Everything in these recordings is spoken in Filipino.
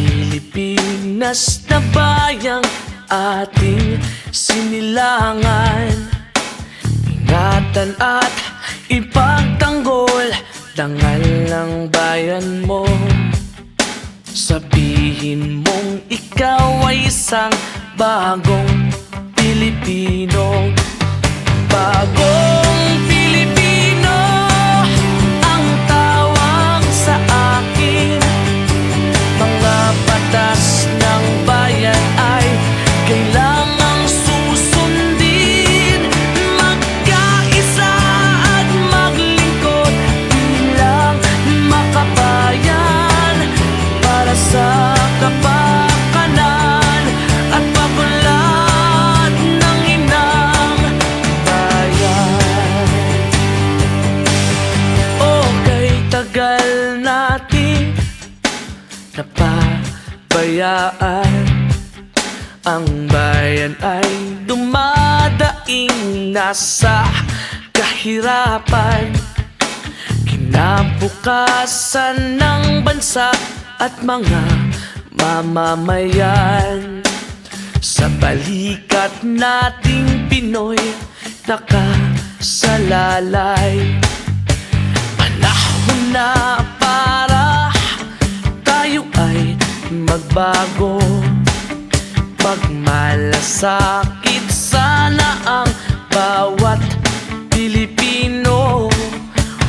Pilipinas na bayang ating sinilangan. Ingatan at ipagtanggol, dangal ng bayan mo. Sabihin mong ikaw ay isang bagong Pilipino. Bagong Pilipino ang tawag sa akin. Mga batas ng bayan ay kailangang susundin. Magkaisa at maglingkod bilang makabayan para sa kapakanan at pagulad ng inang bayan. Okay, tagal natin napabayaan. Ang bayan ay dumadaing nasa kahirapan. Kinabukasan ng bansa at mga mamamayan. Sa balikat nating Pinoy nakasalalay. Panahon na para tayo ay magbago. Magmalasakit sana ang bawat Pilipino.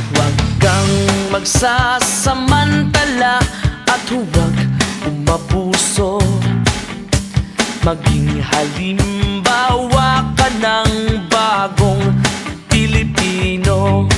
Huwag kang magsasamantala at huwag umabuso. Maging halimbawa ka ng bagong Pilipino.